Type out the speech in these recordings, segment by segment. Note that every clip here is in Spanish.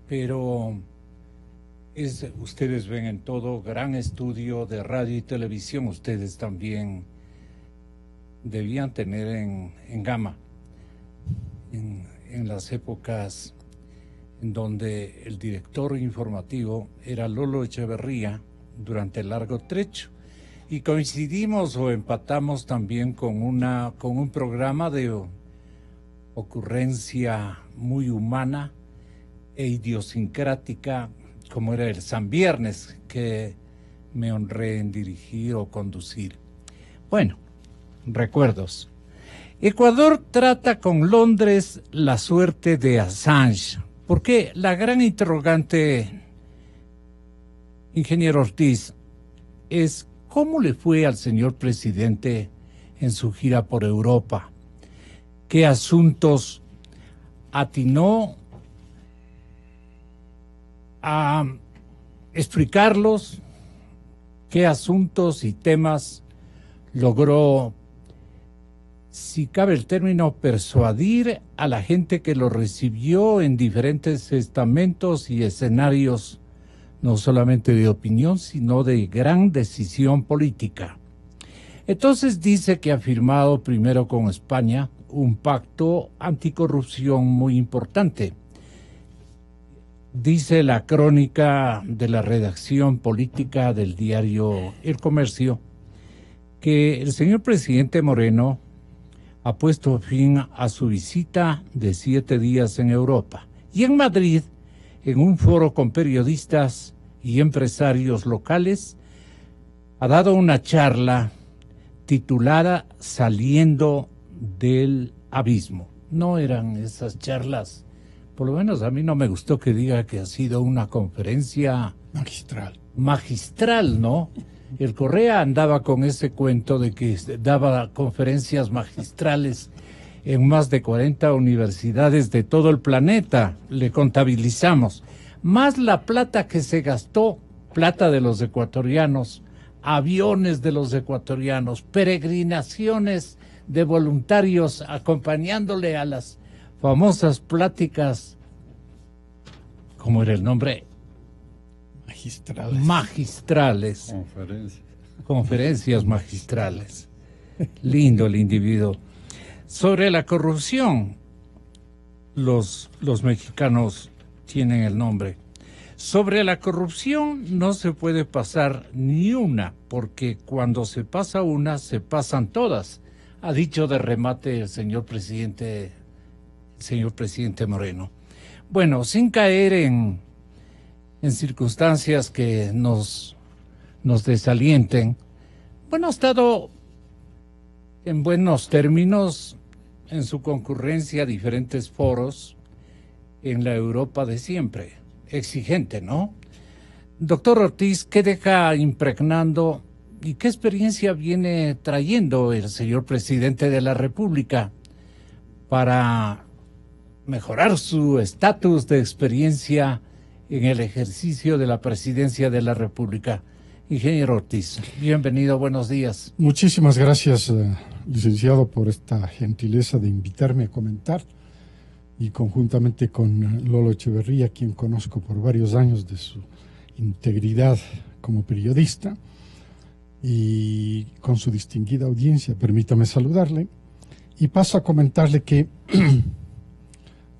pero ustedes ven en todo gran estudio de radio y televisión, ustedes también debían tener en gama, en las épocas en donde el director informativo era Lolo Echeverría durante el largo trecho, y coincidimos o empatamos también con un programa de ocurrencia muy humana e idiosincrática, como era el San Viernes, que me honré en dirigir o conducir. Bueno, recuerdos. Ecuador trata con Londres la suerte de Assange, porque la gran interrogante, ingeniero Ortiz, es cómo le fue al señor presidente en su gira por Europa, qué asuntos atinó a explicarlos, qué asuntos y temas logró, si cabe el término, persuadir a la gente que lo recibió en diferentes estamentos y escenarios, no solamente de opinión, sino de gran decisión política. Entonces dice que ha firmado primero con España un pacto anticorrupción muy importante. Dice la crónica de la redacción política del diario El Comercio que el señor presidente Moreno ha puesto fin a su visita de 7 días en Europa. Y en Madrid, en un foro con periodistas y empresarios locales, ha dado una charla titulada Saliendo del Abismo. No eran esas charlas, por lo menos a mí no me gustó que diga que ha sido una conferencia magistral, ¿no? El Correa andaba con ese cuento de que daba conferencias magistrales en más de 40 universidades de todo el planeta. Le contabilizamos. Más la plata que se gastó, plata de los ecuatorianos, aviones de los ecuatorianos, peregrinaciones de voluntarios acompañándole a las famosas pláticas, ¿cómo era el nombre? Magistrales. Conferencias magistrales. Lindo el individuo. Sobre la corrupción, los mexicanos tienen el nombre. Sobre la corrupción no se puede pasar ni una, porque cuando se pasa una, se pasan todas. Ha dicho de remate el señor presidente Moreno. Bueno, sin caer en circunstancias que nos desalienten, bueno, ha estado en buenos términos en su concurrencia a diferentes foros en la Europa de siempre. Exigente, ¿no? Doctor Ortiz, ¿qué deja impregnando y qué experiencia viene trayendo el señor presidente de la República para mejorar su estatus de experiencia en el ejercicio de la presidencia de la República? Ingeniero Ortiz, bienvenido, buenos días. Muchísimas gracias, licenciado, por esta gentileza de invitarme a comentar, y conjuntamente con Lolo Echeverría, quien conozco por varios años de su integridad como periodista, y con su distinguida audiencia, permítame saludarle, y paso a comentarle que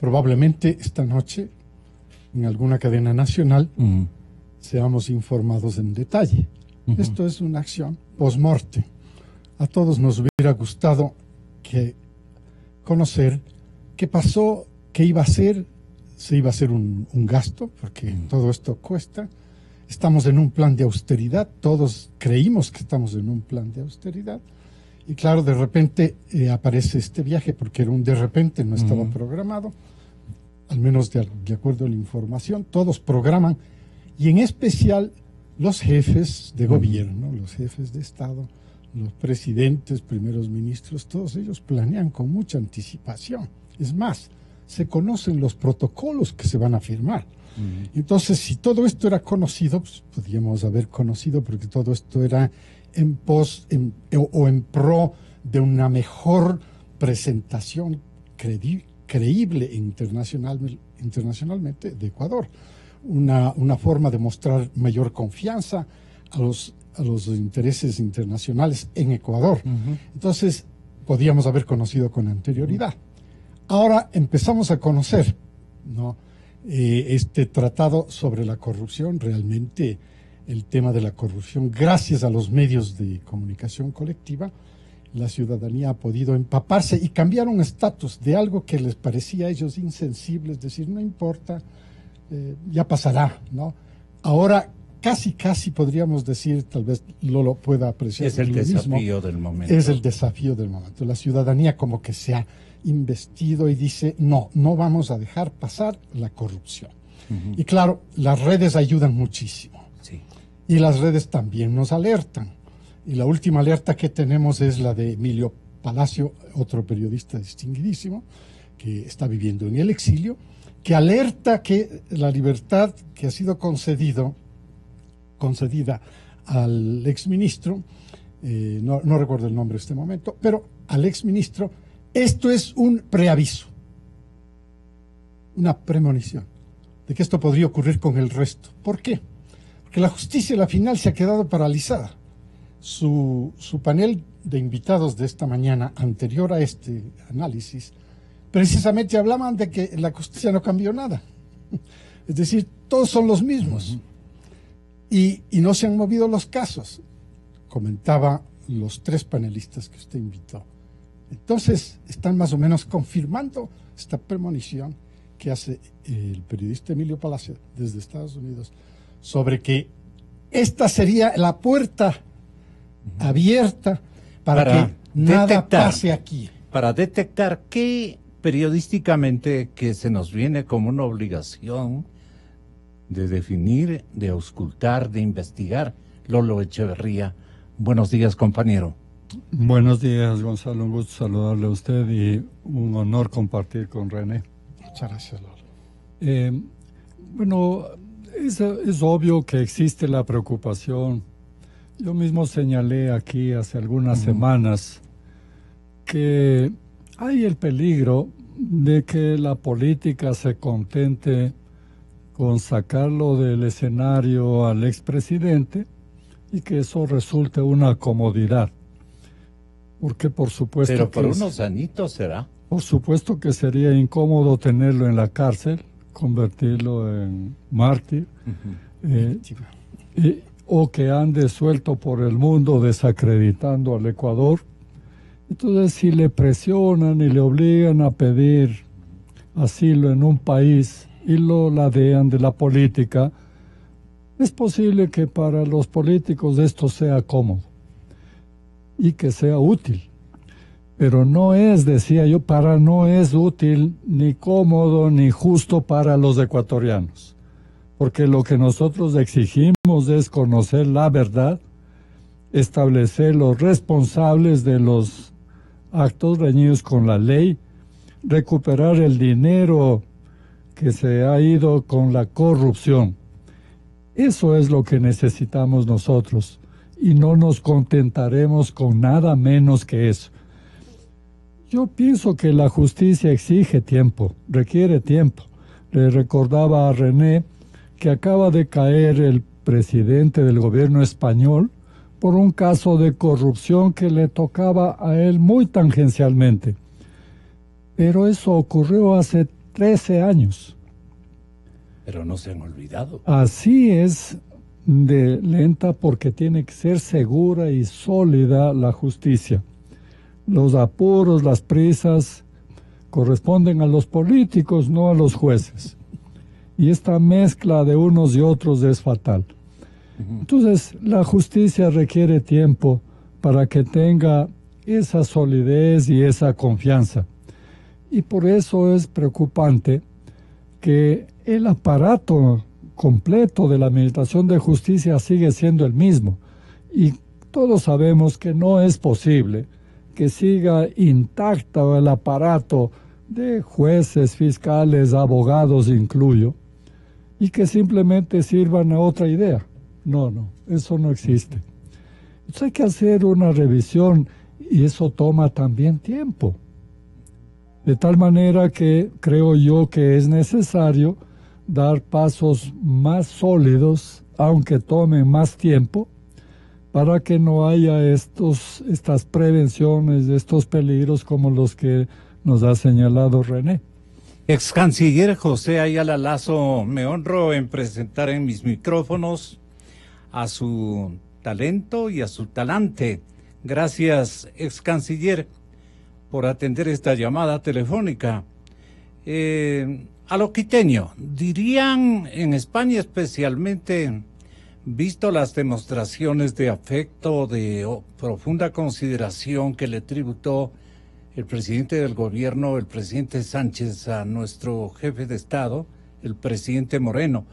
probablemente esta noche en alguna cadena nacional seamos informados en detalle. Esto es una acción post-morte. A todos nos hubiera gustado conocer qué pasó, qué iba a ser, se iba a hacer un gasto, porque todo esto cuesta. Estamos en un plan de austeridad, todos creímos que estamos en un plan de austeridad, y claro, de repente aparece este viaje, porque era un de repente, no estaba programado, al menos de acuerdo a la información. Todos programan, y en especial los jefes de gobierno, los jefes de Estado, los presidentes, primeros ministros, todos ellos planean con mucha anticipación. Es más, se conocen los protocolos que se van a firmar. Entonces, si todo esto era conocido, pues podríamos haber conocido, porque todo esto era en pro de una mejor presentación creíble e internacionalmente de Ecuador. Una forma de mostrar mayor confianza a los intereses internacionales en Ecuador. Entonces, podíamos haber conocido con anterioridad. Ahora empezamos a conocer, ¿no?, este tratado sobre la corrupción. Realmente el tema de la corrupción, gracias a los medios de comunicación colectiva, la ciudadanía ha podido empaparse y cambiar un estatus de algo que les parecía a ellos insensible, es decir, no importa, ya pasará, ¿no? Ahora casi podríamos decir, tal vez Lolo pueda apreciar. Es el desafío del momento. Es el desafío del momento. La ciudadanía como que se ha investido y dice, no vamos a dejar pasar la corrupción. Y claro, las redes ayudan muchísimo. Sí. Y las redes también nos alertan. Y la última alerta que tenemos es la de Emilio Palacio, otro periodista distinguidísimo, que está viviendo en el exilio, que alerta que la libertad que ha sido concedida al exministro, no recuerdo el nombre en este momento, pero al exministro, esto es un preaviso, una premonición de que esto podría ocurrir con el resto. ¿Por qué? Porque la justicia a la final se ha quedado paralizada. Su panel de invitados de esta mañana, anterior a este análisis, precisamente hablaban de que la justicia no cambió nada. Es decir, todos son los mismos. Y no se han movido los casos. Comentaba los 3 panelistas que usted invitó. Entonces, están más o menos confirmando esta premonición que hace el periodista Emilio Palacio desde Estados Unidos sobre que esta sería la puerta abierta para que nada pase aquí. Para detectar qué periodísticamente que se nos viene como una obligación de definir, de auscultar, de investigar. Lolo Echeverría, buenos días, compañero. Buenos días, Gonzalo, un gusto saludarle a usted y un honor compartir con René. Muchas gracias, Lolo. Bueno, es obvio que existe la preocupación. Yo mismo señalé aquí hace algunas semanas que hay el peligro de que la política se contente con sacarlo del escenario al expresidente y que eso resulte una comodidad. Porque por supuesto pero por que unos añitos será. Por supuesto que sería incómodo tenerlo en la cárcel, convertirlo en mártir, o que ande suelto por el mundo desacreditando al Ecuador. Entonces, si le presionan y le obligan a pedir asilo en un país y lo ladean de la política, es posible que para los políticos esto sea cómodo y que sea útil. Pero no es, decía yo, no es útil, ni cómodo, ni justo para los ecuatorianos. Porque lo que nosotros exigimos es conocer la verdad, establecer los responsables de los actos reñidos con la ley, recuperar el dinero que se ha ido con la corrupción. Eso es lo que necesitamos nosotros y no nos contentaremos con nada menos que eso. Yo pienso que la justicia exige tiempo, requiere tiempo. Le recordaba a René que acaba de caer el presidente del gobierno español por un caso de corrupción que le tocaba a él muy tangencialmente. Pero eso ocurrió hace 13 años. Pero no se han olvidado. Así es de lenta porque tiene que ser segura y sólida la justicia. Los apuros, las prisas corresponden a los políticos, no a los jueces. Y esta mezcla de unos y otros es fatal. Entonces, la justicia requiere tiempo para que tenga esa solidez y esa confianza. Y por eso es preocupante que el aparato completo de la Administración de Justicia sigue siendo el mismo. Y todos sabemos que no es posible que siga intacto el aparato de jueces, fiscales, abogados incluyo, y que simplemente sirvan a otra idea. No, eso no existe. Entonces hay que hacer una revisión y eso toma también tiempo. De tal manera que creo yo que es necesario dar pasos más sólidos, aunque tomen más tiempo, para que no haya estas prevenciones, estos peligros como los que nos ha señalado René. Ex canciller José Ayala Lazo, me honro en presentar en mis micrófonos a su talento y a su talante. Gracias, ex canciller, por atender esta llamada telefónica. A lo quiteño, dirían en España especialmente, visto las demostraciones de afecto, de profunda consideración que le tributó el presidente del gobierno, el presidente Sánchez, a nuestro jefe de Estado, el presidente Moreno,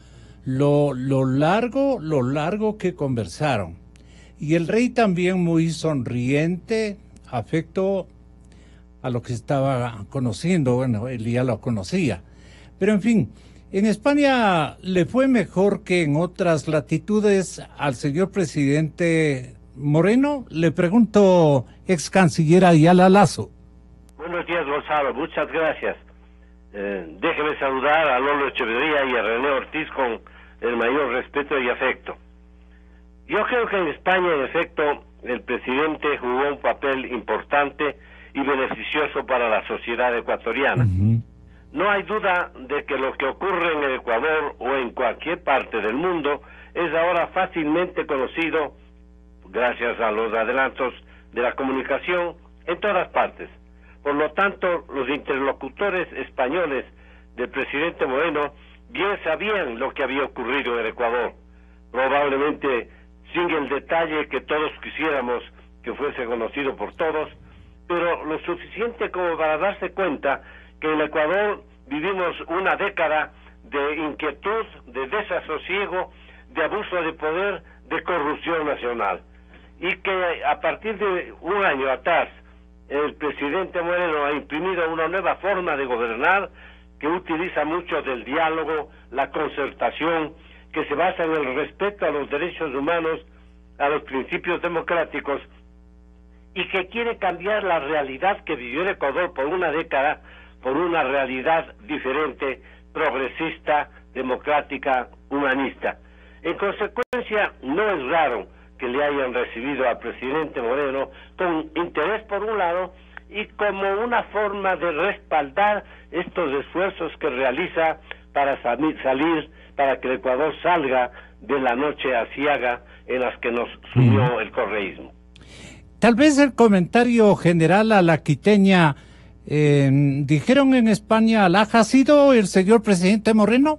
lo largo que conversaron. Y el rey también muy sonriente, afecto a lo que estaba conociendo, bueno, él ya lo conocía. Pero en fin, en España le fue mejor que en otras latitudes al señor presidente Moreno. Le pregunto, ex canciller Ayala Lazo. Buenos días, Gonzalo, muchas gracias. Déjeme saludar a Lolo Echeverría y a René Ortiz con el mayor respeto y afecto. Yo creo que en España, en efecto, el presidente jugó un papel importante y beneficioso para la sociedad ecuatoriana. No hay duda de que lo que ocurre en el Ecuador o en cualquier parte del mundo es ahora fácilmente conocido gracias a los adelantos de la comunicación en todas partes. Por lo tanto, los interlocutores españoles del presidente Moreno bien sabían lo que había ocurrido en el Ecuador, probablemente sin el detalle que todos quisiéramos que fuese conocido por todos, pero lo suficiente como para darse cuenta que en el Ecuador vivimos una década de inquietud, de desasosiego, de abuso de poder, de corrupción nacional, y que a partir de un año atrás el presidente Moreno ha imprimido una nueva forma de gobernar que utiliza mucho del diálogo, la concertación, que se basa en el respeto a los derechos humanos, a los principios democráticos, y que quiere cambiar la realidad que vivió el Ecuador por una década por una realidad diferente, progresista, democrática, humanista. En consecuencia, no es raro que le hayan recibido al presidente Moreno con interés por un lado y como una forma de respaldar estos esfuerzos que realiza para salir, para que el Ecuador salga de la noche aciaga en las que nos sumió el correísmo. Tal vez el comentario general a la quiteña, dijeron en España, ¿ha sido el señor presidente Moreno?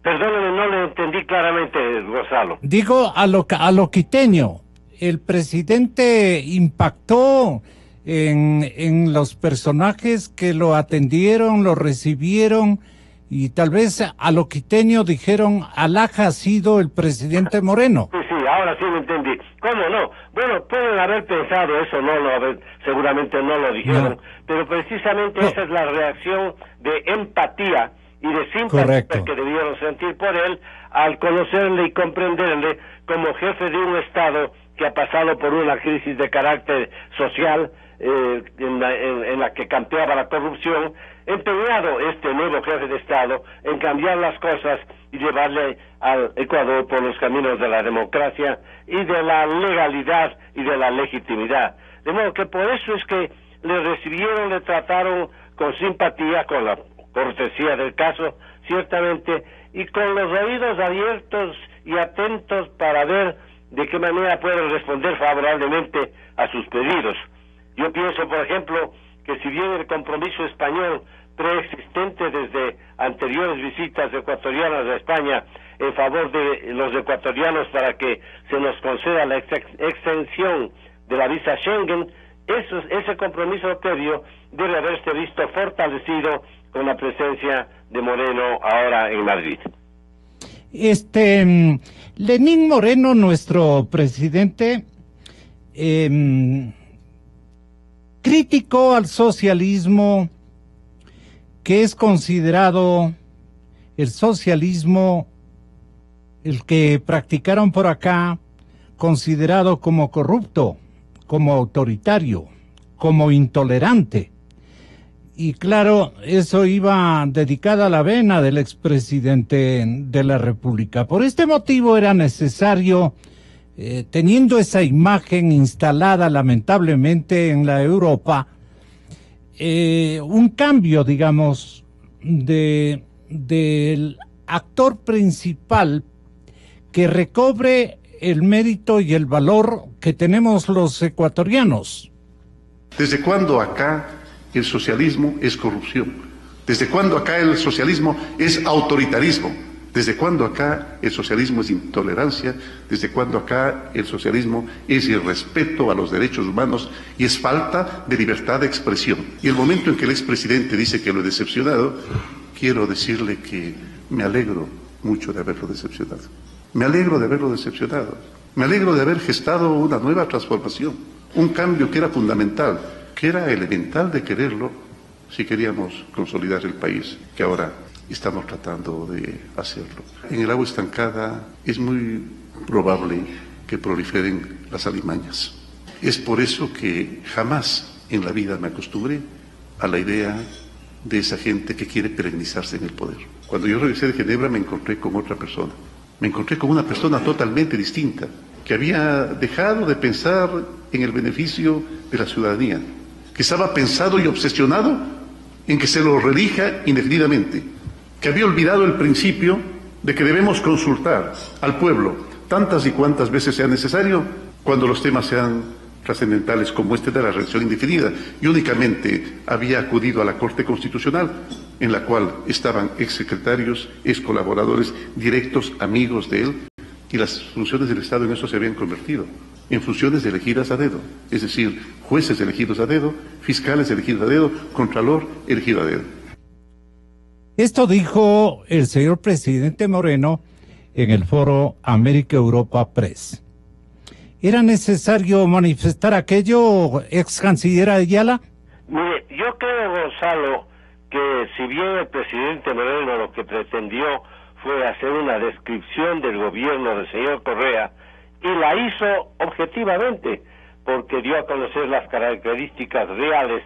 Perdóneme, no le entendí claramente, Gonzalo. Digo, a lo quiteño, el presidente impactó en los personajes que lo atendieron, lo recibieron, y tal vez a lo quiteño dijeron, ha sido el presidente Moreno. Sí, ahora sí lo entendí. ¿Cómo no? Bueno, pueden haber pensado eso, seguramente no lo dijeron, pero precisamente esa es la reacción de empatía y de simpatía que debieron sentir por él al conocerle y comprenderle como jefe de un Estado que ha pasado por una crisis de carácter social en la que campeaba la corrupción, empeñado este nuevo jefe de Estado en cambiar las cosas y llevarle al Ecuador por los caminos de la democracia y de la legalidad y de la legitimidad. De modo que por eso es que le recibieron, le trataron con simpatía, con la cortesía del caso, ciertamente, y con los oídos abiertos y atentos para ver de qué manera pueden responder favorablemente a sus pedidos. Yo pienso, por ejemplo, que si bien el compromiso español preexistente desde anteriores visitas ecuatorianas a España en favor de los ecuatorianos para que se nos conceda la extensión de la visa Schengen, ese compromiso previo debe haberse visto fortalecido con la presencia de Moreno ahora en Madrid. Lenín Moreno, nuestro presidente, criticó al socialismo, que es considerado el socialismo, el que practicaron por acá, considerado como corrupto, como autoritario, como intolerante. Y claro, eso iba dedicado a la vena del expresidente de la República. Por este motivo era necesario, teniendo esa imagen instalada lamentablemente en la Europa, un cambio, digamos, del actor principal que recobre el mérito y el valor que tenemos los ecuatorianos. ¿Desde cuándo acá el socialismo es corrupción? ¿Desde cuándo acá el socialismo es autoritarismo? ¿Desde cuándo acá el socialismo es intolerancia? ¿Desde cuándo acá el socialismo es irrespeto a los derechos humanos y es falta de libertad de expresión? Y el momento en que el expresidente dice que lo he decepcionado, quiero decirle que me alegro mucho de haberlo decepcionado. Me alegro de haberlo decepcionado. Me alegro de haber gestado una nueva transformación, un cambio que era fundamental, que era elemental de quererlo si queríamos consolidar el país, que ahora estamos tratando de hacerlo. En el agua estancada es muy probable que proliferen las alimañas. Es por eso que jamás en la vida me acostumbré a la idea de esa gente que quiere perennizarse en el poder. Cuando yo regresé de Ginebra me encontré con otra persona. Me encontré con una persona totalmente distinta, que había dejado de pensar en el beneficio de la ciudadanía, que estaba pensado y obsesionado en que se lo relija indefinidamente, que había olvidado el principio de que debemos consultar al pueblo tantas y cuantas veces sea necesario cuando los temas sean trascendentales como este de la reelección indefinida, y únicamente había acudido a la Corte Constitucional, en la cual estaban exsecretarios, excolaboradores directos, amigos de él, y las funciones del Estado en eso se habían convertido en funciones elegidas a dedo, es decir, jueces elegidos a dedo, fiscales elegidos a dedo, contralor elegido a dedo. Esto dijo el señor presidente Moreno en el foro América-Europa Press. ¿Era necesario manifestar aquello, ex canciller Ayala? Mire, yo creo, Gonzalo, que si bien el presidente Moreno lo que pretendió fue hacer una descripción del gobierno del señor Correa, y la hizo objetivamente, porque dio a conocer las características reales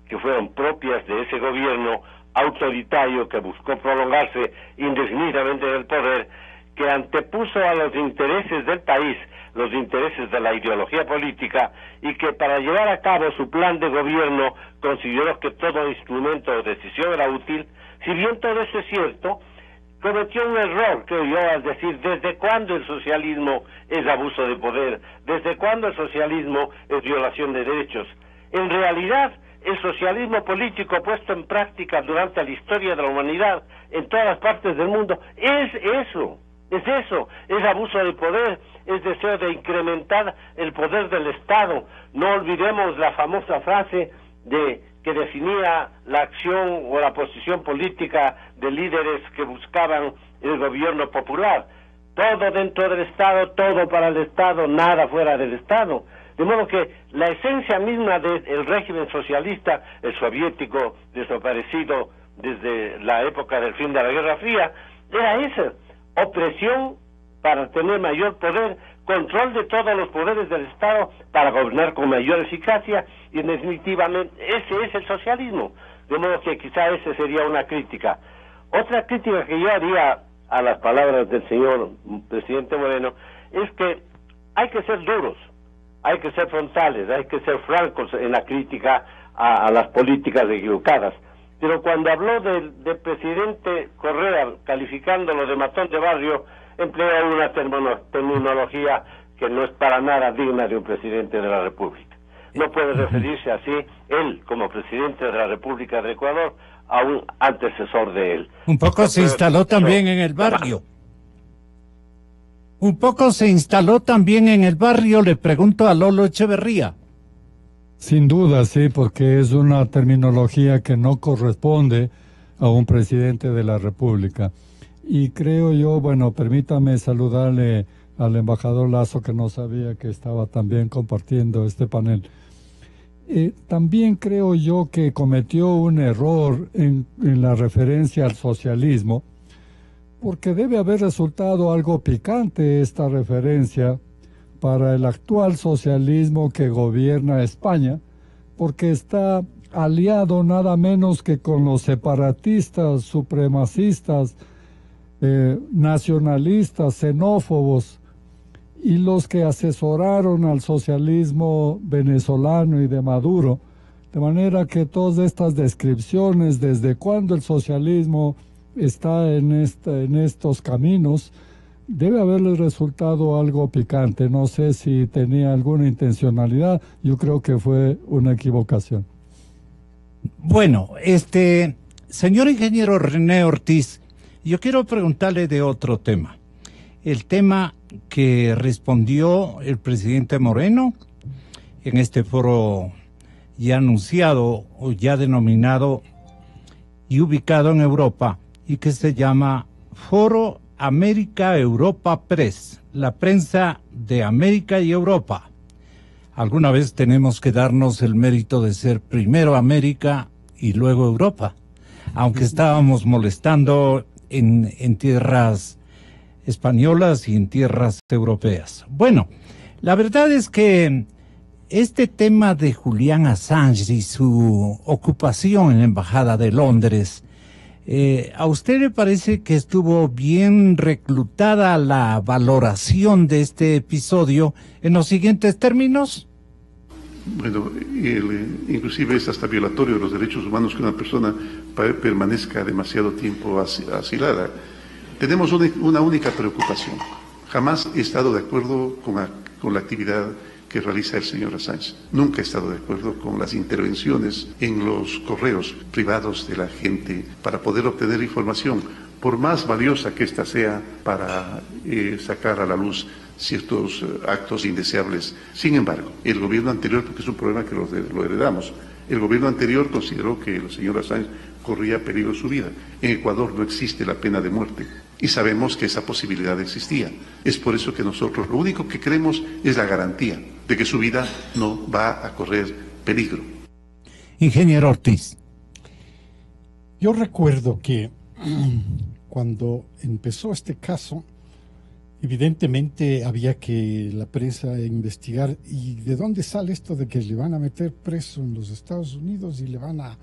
que fueron propias de ese gobierno autoritario que buscó prolongarse indefinidamente en el poder, que antepuso a los intereses del país los intereses de la ideología política, y que para llevar a cabo su plan de gobierno consideró que todo instrumento o decisión era útil. Si bien todo eso es cierto, cometió un error, creo yo, al decir ¿desde cuándo el socialismo es abuso de poder? ¿Desde cuándo el socialismo es violación de derechos? En realidad, el socialismo político puesto en práctica durante la historia de la humanidad en todas las partes del mundo es eso, es abuso de poder, es deseo de incrementar el poder del Estado. No olvidemos la famosa frase que definía la acción o la posición política de líderes que buscaban el gobierno popular: todo dentro del Estado, todo para el Estado, nada fuera del Estado. De modo que la esencia misma del régimen socialista, el soviético desaparecido desde la época del fin de la Guerra Fría, era esa: opresión para tener mayor poder, control de todos los poderes del Estado para gobernar con mayor eficacia, y definitivamente ese es el socialismo. De modo que quizá esa sería una crítica. Otra crítica que yo haría a las palabras del señor presidente Moreno es que hay que ser duros, hay que ser frontales, hay que ser francos en la crítica a las políticas equivocadas. Pero cuando habló del presidente Correa, calificándolo de matón de barrio, empleó una terminología que no es para nada digna de un presidente de la República. No puede referirse así, él, como presidente de la República de Ecuador, a un antecesor de él. Un poco se instaló también en el barrio. Un poco se instaló también en el barrio, le pregunto a Lolo Echeverría. Sin duda, sí, porque es una terminología que no corresponde a un presidente de la República. Y creo yo, bueno, permítame saludarle al embajador Lazo, que no sabía que estaba también compartiendo este panel. También creo yo que cometió un error en la referencia al socialismo, porque debe haber resultado algo picante esta referencia para el actual socialismo que gobierna España, porque está aliado nada menos que con los separatistas, supremacistas, nacionalistas, xenófobos, y los que asesoraron al socialismo venezolano y de Maduro. De manera que todas estas descripciones, desde cuándo el socialismo está en estos caminos, debe haberle resultado algo picante. No sé si tenía alguna intencionalidad, yo creo que fue una equivocación. Bueno, señor ingeniero René Ortiz, yo quiero preguntarle de otro tema. El tema que respondió el presidente Moreno en este foro ya anunciado o ya denominado y ubicado en Europa, y que se llama Foro América-Europa Press, la prensa de América y Europa. Alguna vez tenemos que darnos el mérito de ser primero América y luego Europa, aunque estábamos molestando en tierras españolas y en tierras europeas. Bueno, la verdad es que este tema de Julian Assange y su ocupación en la Embajada de Londres, ¿a usted le parece que estuvo bien reclutada la valoración de este episodio en los siguientes términos? Bueno, inclusive es hasta violatorio de los derechos humanos que una persona permanezca demasiado tiempo asilada. Tenemos una única preocupación. Jamás he estado de acuerdo con la actividad que realiza el señor Assange. Nunca he estado de acuerdo con las intervenciones en los correos privados de la gente para poder obtener información, por más valiosa que ésta sea para sacar a la luz ciertos actos indeseables. Sin embargo, el gobierno anterior, porque es un problema que lo heredamos, el gobierno anterior consideró que el señor Assange corría peligro su vida. En Ecuador no existe la pena de muerte y sabemos que esa posibilidad existía. Es por eso que nosotros lo único que queremos es la garantía de que su vida no va a correr peligro. Ingeniero Ortiz. Yo recuerdo que cuando empezó este caso, evidentemente había que la prensa investigar y de dónde sale esto de que le van a meter preso en los Estados Unidos y le van a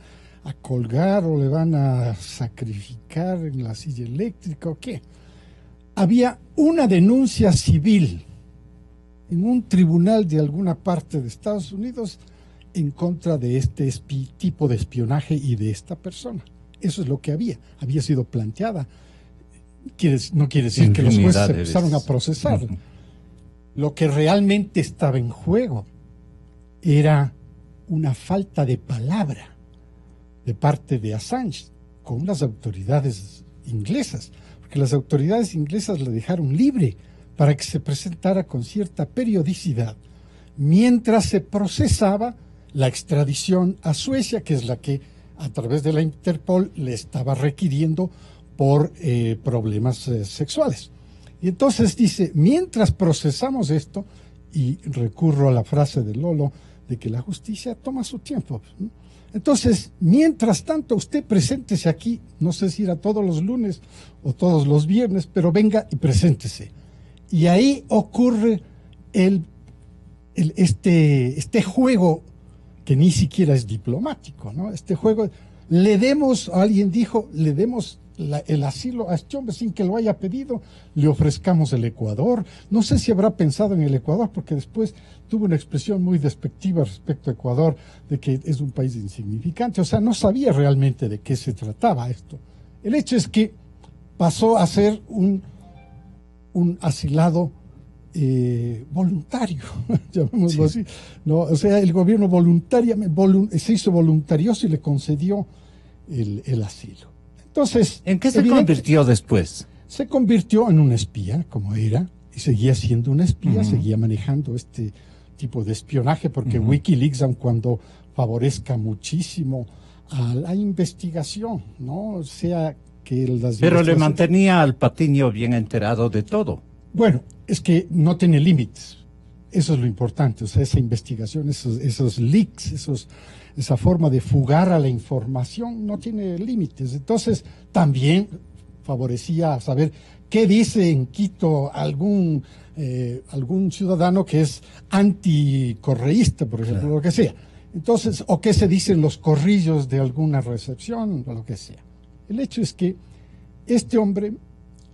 colgar o le van a sacrificar en la silla eléctrica o qué. Había una denuncia civil en un tribunal de alguna parte de Estados Unidos en contra de este tipo de espionaje y de esta persona. Eso es lo que había sido planteada. No quiere decir que los jueces empezaron a procesar. Lo que realmente estaba en juego era una falta de palabra de parte de Assange con las autoridades inglesas, porque las autoridades inglesas le dejaron libre para que se presentara con cierta periodicidad mientras se procesaba la extradición a Suecia, que es la que a través de la Interpol le estaba requiriendo por problemas sexuales. Y entonces dice, mientras procesamos esto, y recurro a la frase de Lolo, de que la justicia toma su tiempo, ¿no? Entonces, mientras tanto, usted preséntese aquí, no sé si era todos los lunes o todos los viernes, pero venga y preséntese. Y ahí ocurre este juego que ni siquiera es diplomático, ¿no? Este juego, alguien dijo, le demos el asilo a este hombre sin que lo haya pedido, le ofrezcamos el Ecuador. No sé si habrá pensado en el Ecuador, porque después tuvo una expresión muy despectiva respecto a Ecuador, de que es un país insignificante. O sea, no sabía realmente de qué se trataba esto. El hecho es que pasó a ser un asilado voluntario, llamémoslo así, ¿no? O sea, el gobierno se hizo voluntarioso y le concedió el asilo. Entonces, ¿en qué se convirtió después? Se convirtió en un espía, como era, y seguía siendo un espía, seguía manejando este tipo de espionaje, porque Wikileaks, aun cuando favorezca muchísimo a la investigación, ¿no? O sea, que pero le mantenía al Patiño bien enterado de todo. Bueno, es que no tiene límites. Eso es lo importante. O sea, esa investigación, esos leaks, esa forma de fugar a la información no tiene límites. Entonces, también favorecía saber qué dice en Quito algún ciudadano que es anticorreísta, por ejemplo, lo que sea. Entonces, o qué se dicen los corrillos de alguna recepción, o lo que sea. El hecho es que este hombre,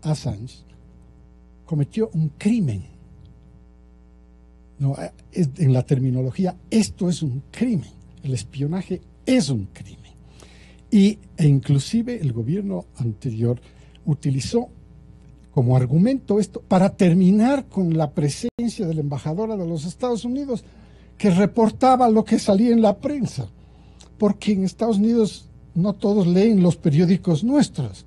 Assange, cometió un crimen. No, en la terminología, esto es un crimen. El espionaje es un crimen. E inclusive el gobierno anterior utilizó como argumento esto para terminar con la presencia de la embajadora de los Estados Unidos, que reportaba lo que salía en la prensa, porque en Estados Unidos no todos leen los periódicos nuestros,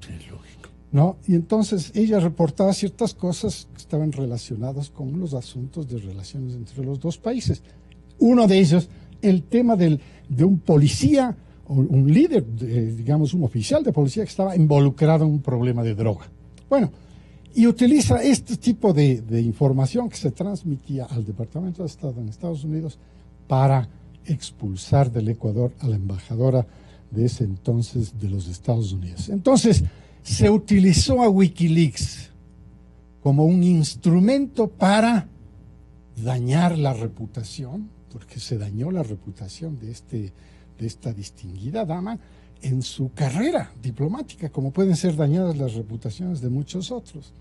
¿no? Y entonces ella reportaba ciertas cosas que estaban relacionadas con los asuntos de relaciones entre los dos países. Uno de ellos, el tema de un policía, o un líder, digamos un oficial de policía que estaba involucrado en un problema de droga. Bueno, y utiliza este tipo de información que se transmitía al Departamento de Estado en Estados Unidos para expulsar del Ecuador a la embajadora de ese entonces de los Estados Unidos. Entonces, se utilizó a Wikileaks como un instrumento para dañar la reputación, porque se dañó la reputación de esta distinguida dama en su carrera diplomática, como pueden ser dañadas las reputaciones de muchos otros.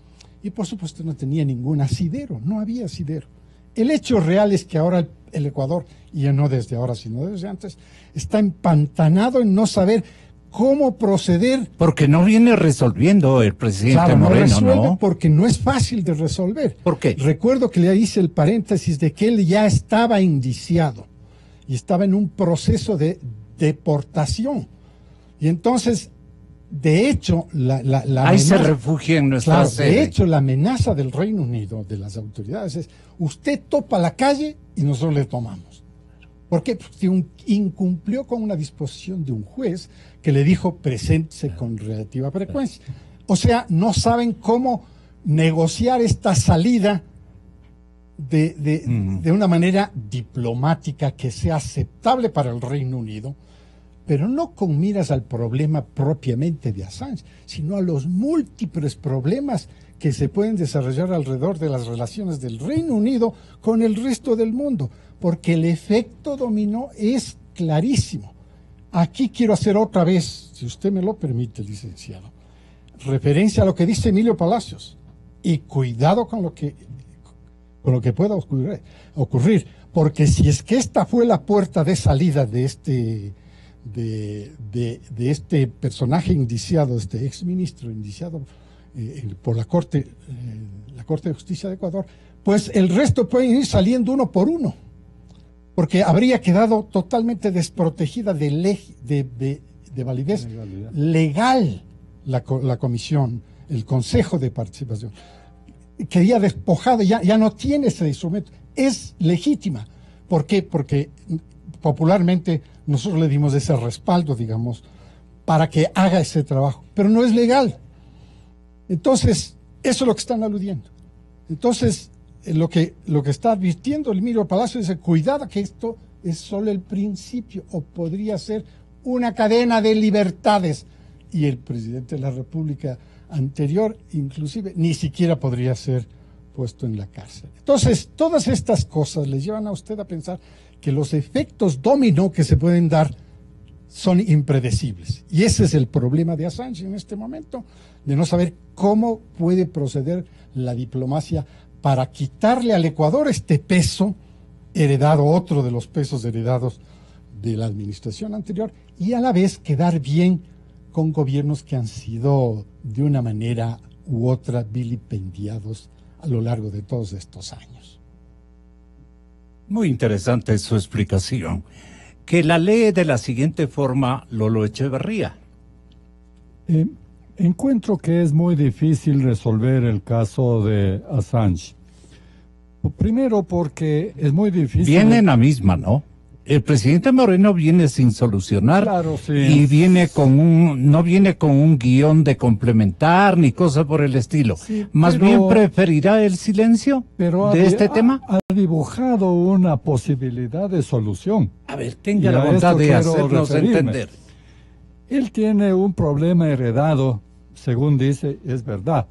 Y por supuesto no tenía ningún asidero, no había asidero. El hecho real es que ahora el Ecuador, y ya no desde ahora sino desde antes, está empantanado en no saber cómo proceder. Porque no viene resolviendo el presidente Moreno, no resuelve, ¿no? porque no es fácil de resolver. ¿Por qué? Recuerdo que le hice el paréntesis de que él ya estaba indiciado y estaba en un proceso de deportación. Y entonces, de hecho, la ahí amenaza, se refugia en nuestra sede. De hecho, la amenaza del Reino Unido, de las autoridades, es: usted topa la calle y nosotros le tomamos. ¿Por qué? Porque incumplió con una disposición de un juez que le dijo preséntese con relativa frecuencia. O sea, no saben cómo negociar esta salida de una manera diplomática que sea aceptable para el Reino Unido, pero no con miras al problema propiamente de Assange, sino a los múltiples problemas que se pueden desarrollar alrededor de las relaciones del Reino Unido con el resto del mundo, porque el efecto dominó es clarísimo. Aquí quiero hacer otra vez, si usted me lo permite, licenciado, referencia a lo que dice Emilio Palacios, y cuidado con lo que pueda ocurrir, porque si es que esta fue la puerta de salida de este personaje indiciado, este exministro indiciado por la Corte de Justicia de Ecuador, pues el resto pueden ir saliendo uno por uno, porque habría quedado totalmente desprotegida de validez legal la comisión, el Consejo de Participación. Quedía despojada, ya no tiene ese instrumento, es legítima. ¿Por qué? Porque popularmente nosotros le dimos ese respaldo, digamos, para que haga ese trabajo, pero no es legal. Entonces, eso es lo que están aludiendo. Entonces, lo que está advirtiendo Emilio Palacio es: cuidado, que esto es solo el principio, o podría ser una cadena de libertades. Y el presidente de la República anterior, inclusive, ni siquiera podría ser puesto en la cárcel. Entonces, todas estas cosas le llevan a usted a pensar que los efectos dominó que se pueden dar son impredecibles. Y ese es el problema de Assange en este momento, de no saber cómo puede proceder la diplomacia para quitarle al Ecuador este peso heredado, otro de los pesos heredados de la administración anterior, y a la vez quedar bien con gobiernos que han sido de una manera u otra vilipendiados a lo largo de todos estos años. Muy interesante su explicación. Que la lee de la siguiente forma Lolo Echeverría. Encuentro que es muy difícil resolver el caso de Assange. Primero porque es muy difícil. Viene en la misma, ¿no? El presidente Moreno viene sin solucionar, claro, sí, y no viene con un guión de complementar ni cosa por el estilo. Sí, más bien preferirá el silencio de este tema. Ha dibujado una posibilidad de solución. A ver, tenga la bondad de hacernos entender. Él tiene un problema heredado, según dice, es verdad.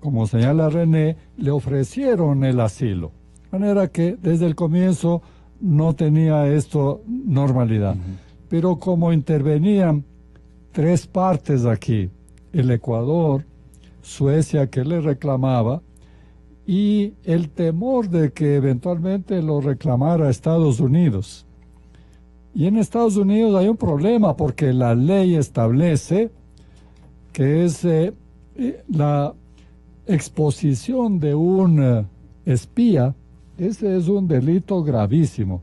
Como señala René, le ofrecieron el asilo. De manera que desde el comienzo no tenía esto normalidad. Pero como intervenían tres partes aquí, el Ecuador, Suecia que le reclamaba, y el temor de que eventualmente lo reclamara Estados Unidos. Y en Estados Unidos hay un problema porque la ley establece que es la exposición de un espía, ese es un delito gravísimo.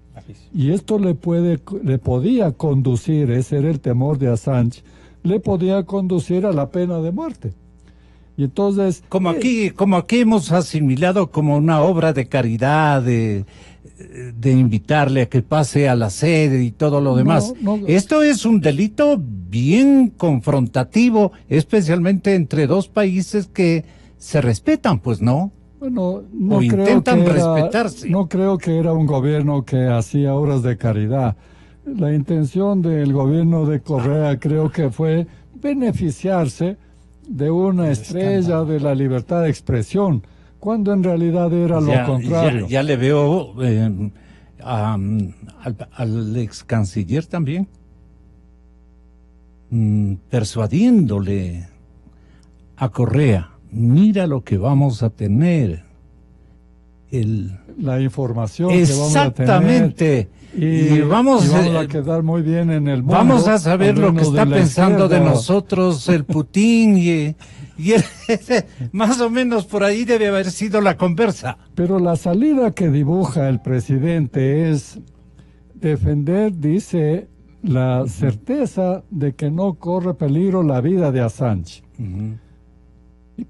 Y esto le podía conducir, ese era el temor de Assange, le podía conducir a la pena de muerte. Y entonces... Como aquí hemos asimilado como una obra de caridad, de invitarle a que pase a la sede y todo lo demás. Esto es un delito bien confrontativo, especialmente entre dos países que se respetan, pues, ¿no? Bueno, o intentan respetarse. No creo que era un gobierno que hacía obras de caridad. La intención del gobierno de Correa creo que fue beneficiarse de una estrella de la libertad de expresión, cuando en realidad era lo contrario. Ya le veo al ex canciller también persuadiéndole a Correa, mira lo que vamos a tener, la información que vamos a tener. Exactamente. Y vamos a quedar muy bien en el mundo. Vamos a saber lo que está pensando de nosotros el Putin y más o menos por ahí debe haber sido la conversa. Pero la salida que dibuja el presidente es defender, dice, la certeza de que no corre peligro la vida de Assange,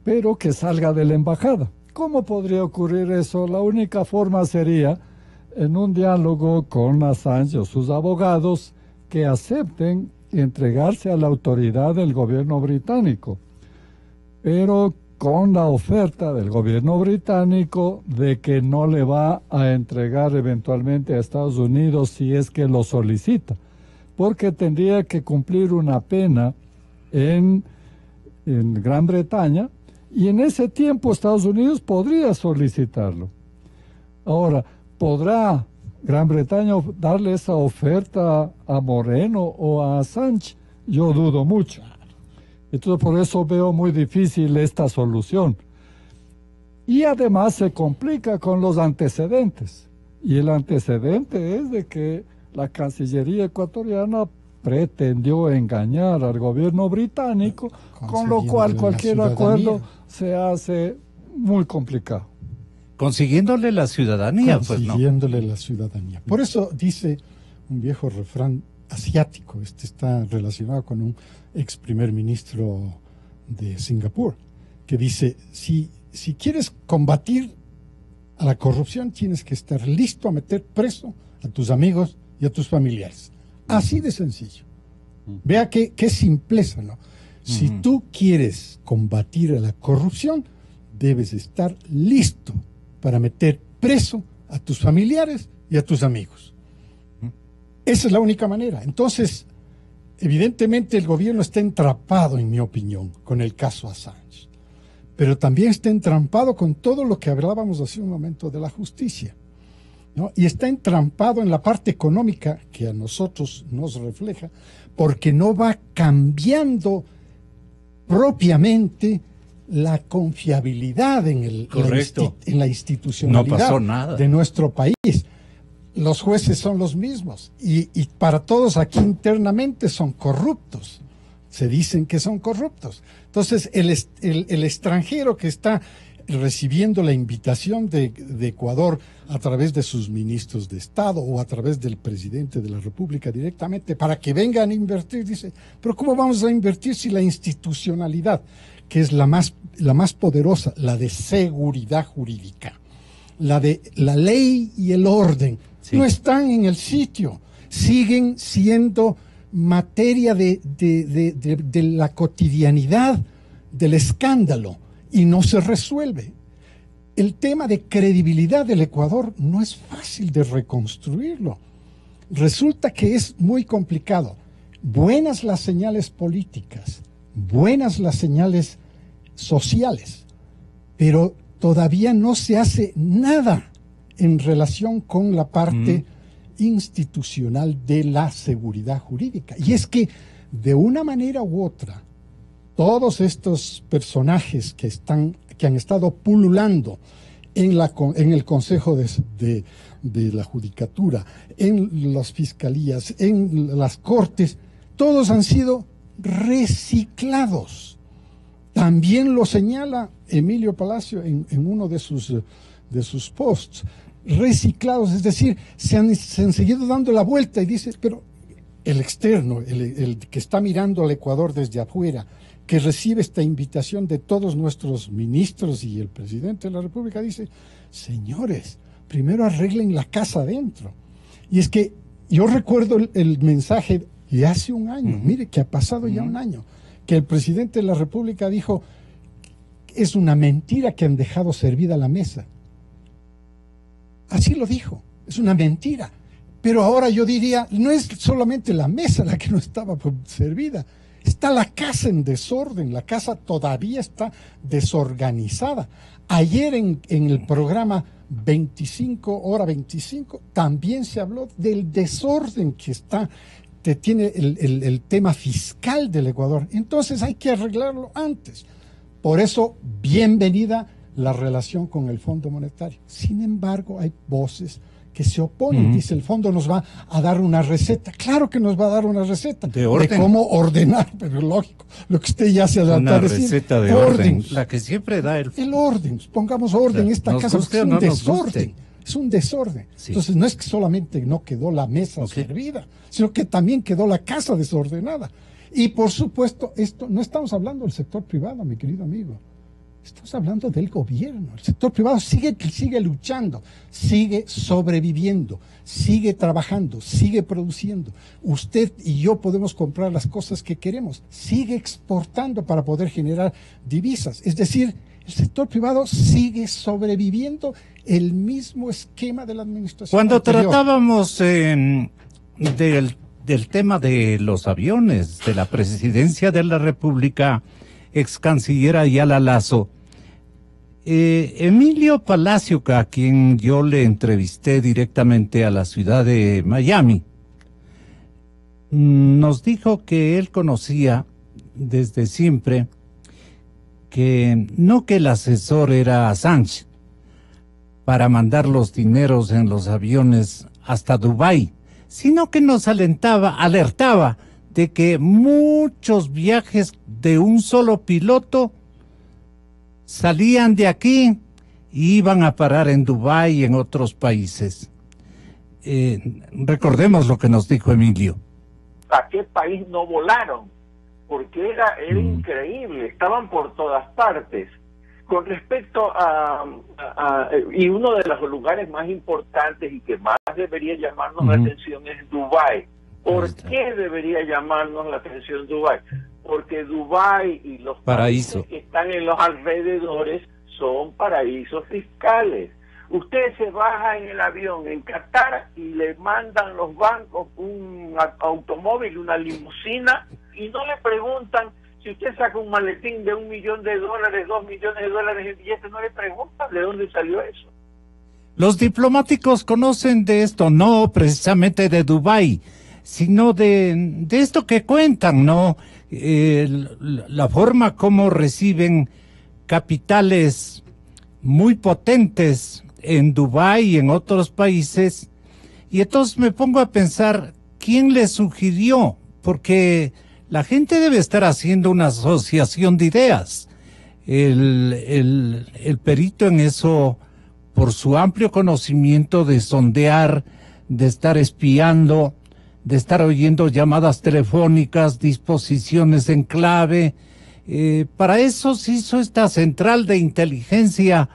pero que salga de la embajada. ¿Cómo podría ocurrir eso? La única forma sería en un diálogo con Assange o sus abogados que acepten entregarse a la autoridad del gobierno británico, pero con la oferta del gobierno británico de que no le va a entregar eventualmente a Estados Unidos si es que lo solicita, porque tendría que cumplir una pena en Gran Bretaña y en ese tiempo Estados Unidos podría solicitarlo. Ahora, ¿podrá Gran Bretaña darle esa oferta a Moreno o a Assange? Yo dudo mucho. Entonces por eso veo muy difícil esta solución. Y además se complica con los antecedentes. Y el antecedente es de que la Cancillería ecuatoriana pretendió engañar al gobierno británico, con lo cual cualquier acuerdo se hace muy complicado. Consiguiéndole la ciudadanía, consiguiéndole la ciudadanía. Por eso dice un viejo refrán asiático, está relacionado con un ex primer ministro de Singapur, que dice, si quieres combatir a la corrupción, tienes que estar listo a meter preso a tus amigos y a tus familiares. Así de sencillo. Vea qué simpleza, ¿no? Si tú quieres combatir a la corrupción, debes estar listo para meter preso a tus familiares y a tus amigos. Esa es la única manera. Entonces, evidentemente el gobierno está entrampado, en mi opinión, con el caso Assange. Pero también está entrampado con todo lo que hablábamos hace un momento de la justicia, ¿no? Y está entrampado en la parte económica que a nosotros nos refleja, porque no va cambiando propiamente la confiabilidad en la institucionalidad de nuestro país. Los jueces son los mismos y para todos aquí internamente son corruptos. Se dicen que son corruptos. Entonces el extranjero que está recibiendo la invitación de Ecuador a través de sus ministros de Estado o a través del presidente de la República directamente para que vengan a invertir, dice, pero ¿cómo vamos a invertir si la institucionalidad, que es la más poderosa, la de seguridad jurídica, la de la ley y el orden, no están en el sitio, siguen siendo materia de la cotidianidad, del escándalo, y no se resuelve? El tema de credibilidad del Ecuador no es fácil de reconstruirlo. Resulta que es muy complicado. Buenas las señales políticas, buenas las señales sociales, pero todavía no se hace nada en relación con la parte institucional de la seguridad jurídica. Y es que, de una manera u otra, todos estos personajes que han estado pululando en el Consejo de la Judicatura, en las fiscalías, en las cortes, todos han sido reciclados. También lo señala Emilio Palacio en uno de sus posts. Reciclados, es decir, se han seguido dando la vuelta y dice, pero el externo, el que está mirando al Ecuador desde afuera, que recibe esta invitación de todos nuestros ministros y el presidente de la República, dice, señores, primero arreglen la casa adentro. Y es que yo recuerdo el mensaje de hace un año, mire que ha pasado ya un año, que el presidente de la República dijo, es una mentira que han dejado servida la mesa. Así lo dijo, es una mentira. Pero ahora yo diría, no es solamente la mesa la que no estaba servida, está la casa en desorden, la casa todavía está desorganizada. Ayer en el programa hora 25, también se habló del desorden que tiene el tema fiscal del Ecuador. Entonces hay que arreglarlo antes. Por eso, bienvenida la relación con el Fondo Monetario. Sin embargo, hay voces que se oponen. Dice, el fondo nos va a dar una receta. Claro que nos va a dar una receta de cómo ordenar, pero lógico, lo que usted ya se adelantó a decir. Una receta de orden, la que siempre da el orden. Pongamos orden en esta casa, guste es o un no desorden. Es un desorden. Sí. Entonces, no es que solamente no quedó la mesa servida, sino que también quedó la casa desordenada. Y, por supuesto, esto no estamos hablando del sector privado, mi querido amigo. Estamos hablando del gobierno. El sector privado sigue luchando, sigue sobreviviendo, sigue trabajando, sigue produciendo. Usted y yo podemos comprar las cosas que queremos, sigue exportando para poder generar divisas. Es decir, el sector privado sigue sobreviviendo el mismo esquema de la administración Cuando anterior. Tratábamos del tema de los aviones, de la presidencia de la República, ex canciller Ayala Lasso, Emilio Palacio, a quien yo le entrevisté directamente a la ciudad de Miami, nos dijo que él conocía desde siempre que no que el asesor era Assange para mandar los dineros en los aviones hasta Dubái, sino que nos alertaba de que muchos viajes de un solo piloto salían de aquí y iban a parar en Dubái y en otros países. Recordemos lo que nos dijo Emilio. ¿A qué país no volaron? Porque era increíble, estaban por todas partes. Con respecto y uno de los lugares más importantes y que más debería llamarnos la atención es Dubái. ¿Por qué debería llamarnos la atención Dubái? Porque Dubái y los países que están en los alrededores son paraísos fiscales. Usted se baja en el avión en Qatar y le mandan los bancos un automóvil, una limusina, y no le preguntan si usted saca un maletín de $1 millón, $2 millones en billetes, no le preguntan de dónde salió eso. Los diplomáticos conocen de esto, no precisamente de Dubái, sino de esto que cuentan, ¿no? La forma como reciben capitales muy potentes en Dubái y en otros países. Y entonces me pongo a pensar, ¿quién les sugirió? Porque la gente debe estar haciendo una asociación de ideas. El perito en eso, por su amplio conocimiento de sondear, de estar espiando, de estar oyendo llamadas telefónicas, disposiciones en clave. Para eso se hizo esta central de inteligencia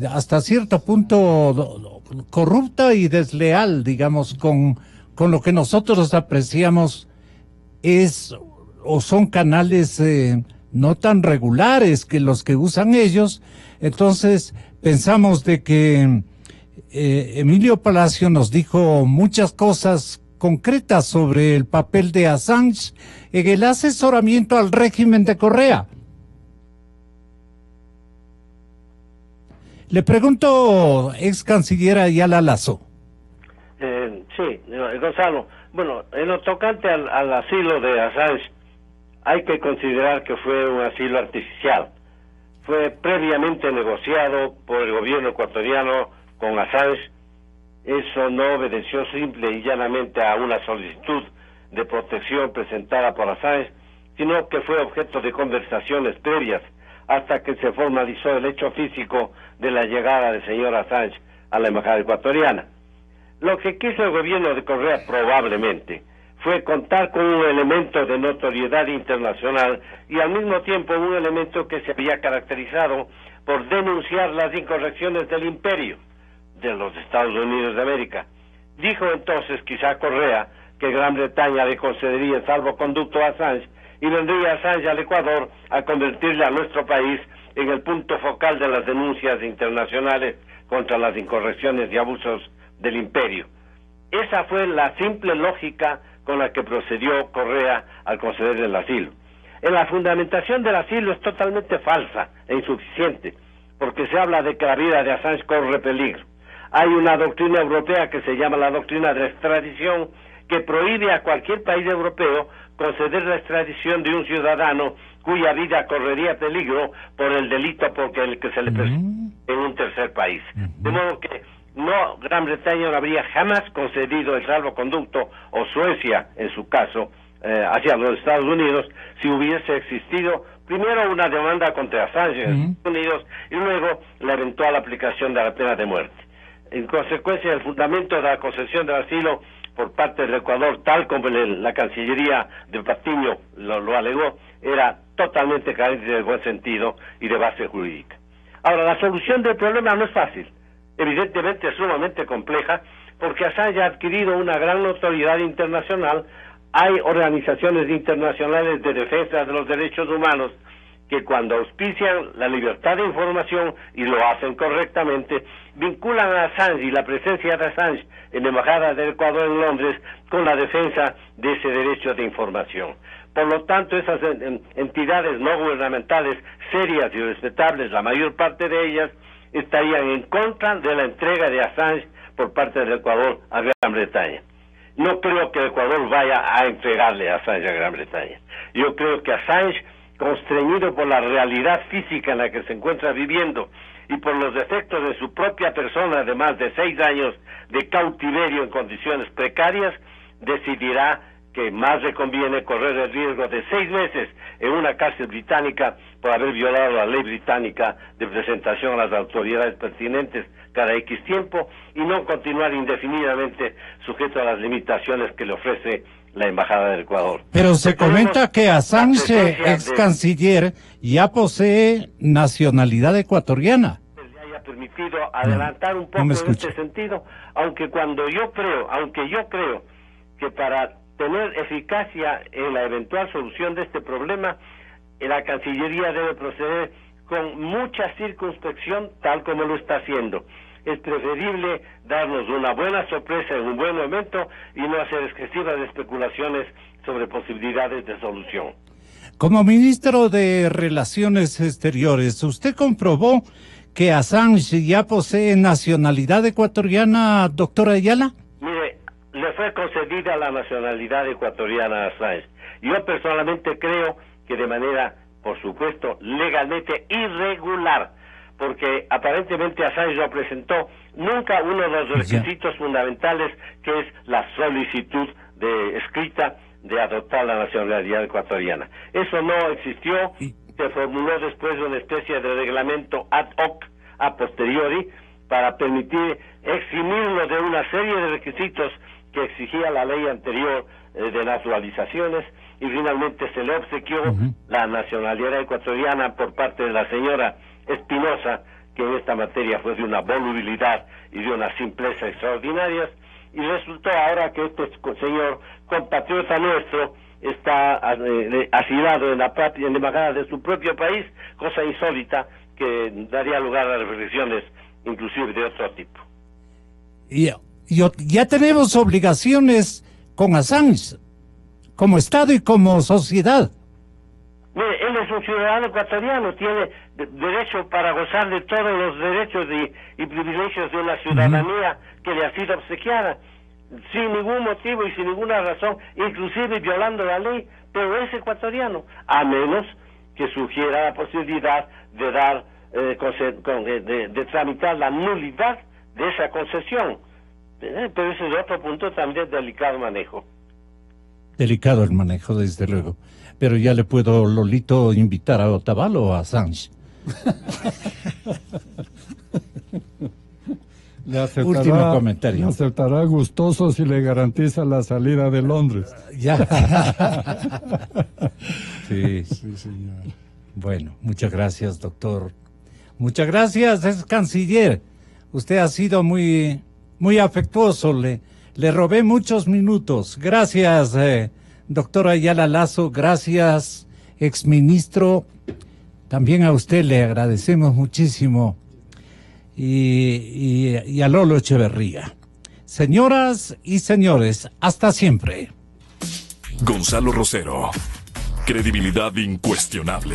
hasta cierto punto corrupta y desleal, digamos, con lo que nosotros apreciamos son canales no tan regulares que los que usan ellos. Entonces pensamos de que Emilio Palacio nos dijo muchas cosas concretas sobre el papel de Assange en el asesoramiento al régimen de Correa. Le pregunto, ex canciller Ayala Lasso. Gonzalo. Bueno, en lo tocante al asilo de Assange, hay que considerar que fue un asilo artificial. Fue previamente negociado por el gobierno ecuatoriano con Assange. Eso no obedeció simple y llanamente a una solicitud de protección presentada por Assange, sino que fue objeto de conversaciones previas hasta que se formalizó el hecho físico de la llegada del señor Assange a la embajada ecuatoriana. Lo que quiso el gobierno de Correa probablemente fue contar con un elemento de notoriedad internacional y al mismo tiempo un elemento que se había caracterizado por denunciar las incorrecciones del imperio de los Estados Unidos de América. Dijo entonces quizá Correa que Gran Bretaña le concedería el salvoconducto a Assange y vendría Assange al Ecuador a convertirle a nuestro país en el punto focal de las denuncias internacionales contra las incorrecciones y abusos del imperio. Esa fue la simple lógica con la que procedió Correa al conceder el asilo. En la fundamentación del asilo es totalmente falsa e insuficiente, porque se habla de que la vida de Assange corre peligro. Hay una doctrina europea que se llama la doctrina de extradición, que prohíbe a cualquier país europeo conceder la extradición de un ciudadano cuya vida correría peligro por el delito porque el que se le persigue en un tercer país. De modo que no, Gran Bretaña no habría jamás concedido el salvoconducto, o Suecia en su caso, hacia los Estados Unidos, si hubiese existido primero una demanda contra Assange en Estados Unidos y luego la eventual aplicación de la pena de muerte. En consecuencia, el fundamento de la concesión del asilo por parte del Ecuador, tal como la Cancillería de Patiño lo alegó, era totalmente carente de buen sentido y de base jurídica. Ahora, la solución del problema no es fácil, evidentemente es sumamente compleja, porque Assange ha adquirido una gran notoriedad internacional. Hay organizaciones internacionales de defensa de los derechos humanos que cuando auspician la libertad de información, y lo hacen correctamente, vinculan a Assange y la presencia de Assange en la Embajada del Ecuador en Londres con la defensa de ese derecho de información. Por lo tanto, esas entidades no gubernamentales serias y respetables, la mayor parte de ellas, estarían en contra de la entrega de Assange por parte del Ecuador a Gran Bretaña. No creo que el Ecuador vaya a entregarle a Assange a Gran Bretaña. Yo creo que Assange, constreñido por la realidad física en la que se encuentra viviendo y por los defectos de su propia persona de más de 6 años de cautiverio en condiciones precarias, decidirá que más le conviene correr el riesgo de 6 meses en una cárcel británica por haber violado la ley británica de presentación a las autoridades pertinentes cada X tiempo y no continuar indefinidamente sujeto a las limitaciones que le ofrece la Embajada del Ecuador. Pero se comenta que Assange, ex canciller, ya posee nacionalidad ecuatoriana. Le haya permitido adelantar un poco en este sentido, aunque yo creo que para tener eficacia en la eventual solución de este problema, la Cancillería debe proceder con mucha circunspección, tal como lo está haciendo. Es preferible darnos una buena sorpresa en un buen momento y no hacer excesivas especulaciones sobre posibilidades de solución. Como ministro de Relaciones Exteriores, ¿usted comprobó que Assange ya posee nacionalidad ecuatoriana, doctora Ayala? Mire, le fue concedida la nacionalidad ecuatoriana a Assange. Yo personalmente creo que de manera, por supuesto, legalmente irregular, porque aparentemente Assange no presentó nunca uno de los requisitos fundamentales, que es la solicitud escrita de adoptar la nacionalidad ecuatoriana. Eso no existió, se formuló después una especie de reglamento ad hoc, a posteriori, para permitir eximirlo de una serie de requisitos que exigía la ley anterior de naturalizaciones, y finalmente se le obsequió la nacionalidad ecuatoriana por parte de la señora Espinosa, que en esta materia fue de una volubilidad y de una simpleza extraordinarias, y resultó ahora que este señor compatriota nuestro está asilado en la embajada de su propio país, cosa insólita que daría lugar a reflexiones inclusive de otro tipo. Y ya tenemos obligaciones con Assange, como Estado y como sociedad. Mire, él es un ciudadano ecuatoriano, tiene derecho para gozar de todos los derechos y privilegios de una ciudadanía que le ha sido obsequiada. sin ningún motivo y sin ninguna razón, inclusive violando la ley, pero es ecuatoriano, a menos que sugiera la posibilidad de dar, de tramitar la nulidad de esa concesión. Pero ese es otro punto también de delicado manejo. Delicado el manejo, desde luego. Pero ya le puedo, Lolito, invitar a Otavalo o a Assange. Último comentario. Le aceptará gustoso si le garantiza la salida de Londres. Ya. Sí. Sí, señor. Bueno, muchas gracias, doctor. Muchas gracias, es canciller. Usted ha sido muy afectuoso. Le robé muchos minutos. Gracias, doctor Ayala Lazo. Gracias, exministro. También a usted le agradecemos muchísimo. Y a Lolo Echeverría. Señoras y señores, hasta siempre. Gonzalo Rosero, credibilidad incuestionable.